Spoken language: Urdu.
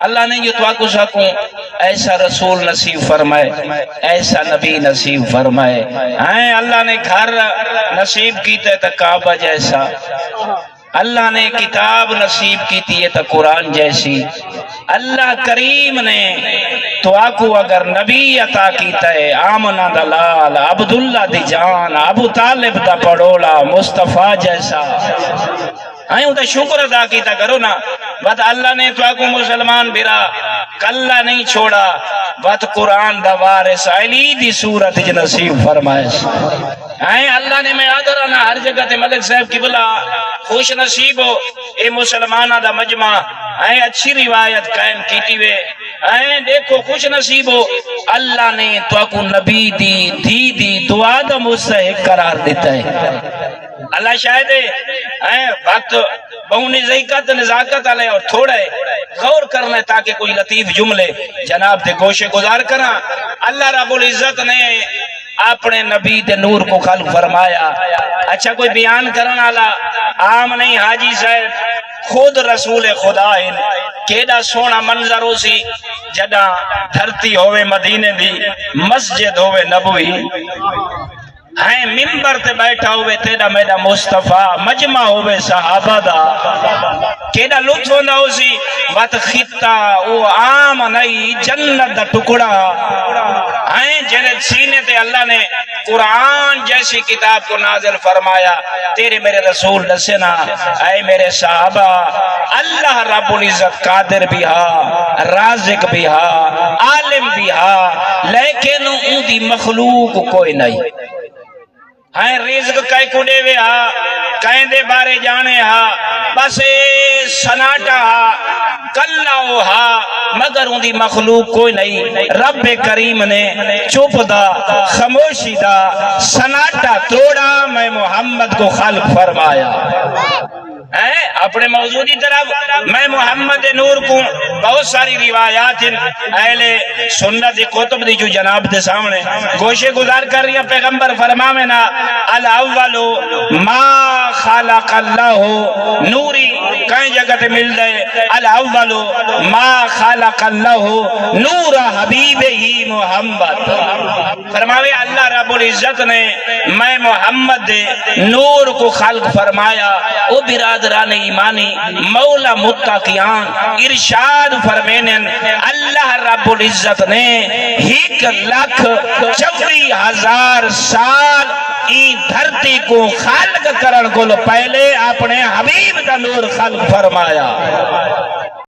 اللہ نے جو تو سکوں ایسا رسول نصیب فرمائے، ایسا نبی نصیب فرمائے۔ اللہ نے گھر نصیب کیتے تو کعبہ جیسا، اللہ نے کتاب نصیب کی ہے تو قرآن جیسی، اللہ کریم نے تو آکو اگر نبی عطا کیتا ہے آمنہ دلال عبداللہ دی جان ابو طالب دا پڑولا مصطفیٰ جیسا، دا شکر ادا کیتا کرو نا۔ بات اللہ نے تو آکو مسلمان برا کلہ نہیں چھوڑا، بات قرآن دا وارث علی دی صورت نصیب فرمائے۔ اللہ نے میں آدھر آنا ہر جگہ تے ملک صاحب کی بلا خوش نصیب ہو اے مسلمانہ دا مجمع، اچھی روایت قائم کیتی وے، دیکھو خوش نصیب ہو اللہ نے تو کو نبی دی دعا دا مستحق قرار دیتا ہے۔ اللہ شاہد ہے وقت بہنی ذیقت نزاکت علیہ اور تھوڑا ہے غور کرنا ہے تاکہ کوئی لطیف جملے جناب دے گوشے گزار کرنا۔ اللہ رب العزت نے اپنے نبی دے نور کو خلق فرمایا۔ اچھا کوئی بیان کرنا والا عام نہیں، حاجی صاحب خود رسول خدا ہے، کیڑا سونا منظر ہو سی جدہ دھرتی ہوئے مدینے دی مسجد ہوئے نبوی، ممبر تے بیٹھا ہوئے تیرا میرا مصطفیٰ مجمع ہوئے صحابہ دا، کیڑا لطف ہونا ہو سی بات خطہ او عام نہیں جنت دا ٹکڑا، جنت سینے تے اللہ نے قرآن جیسی کتاب کو نازل فرمایا۔ تیرے میرے رسول نسنا اے میرے صحابہ، اللہ رب العزت قادر بھی ہا، رازق بھی ہا، عالم بھی ہا، لیکن ان دی مخلوق کوئی نہیں۔ رزق کئی کڑے وے ہا، کہیں دے بارے جانے ہا، بس سناٹا ہا، کلہ ہا، مگر ان دی مخلوق کوئی نہیں۔ رب کریم نے چپ دا خاموشی دا سناٹا توڑا، میں محمد کو خلق فرمایا۔ اپنے موجودی طرف میں محمد نور کو بہت ساری روایات اہل سنت کتب دی جو جناب دے سامنے گوشے گزار کر رہی ہیں۔ پیغمبر فرماوینا الاول ما خلق اللہ نوری، کہیں جگہ تے مل دے الاول ما خلق اللہ نور حبیب ہی محمد، فرماوے اللہ رب العزت نے میں محمد دے نور کو خلق فرمایا۔ او برادران ایمانی مولا متقیان ارشاد فرمینن اللہ رب العزت نے 1,24,000 سال این دھرتی کو خلق کرن کو پہلے اپنے حبیب دا نور خلق فرمایا۔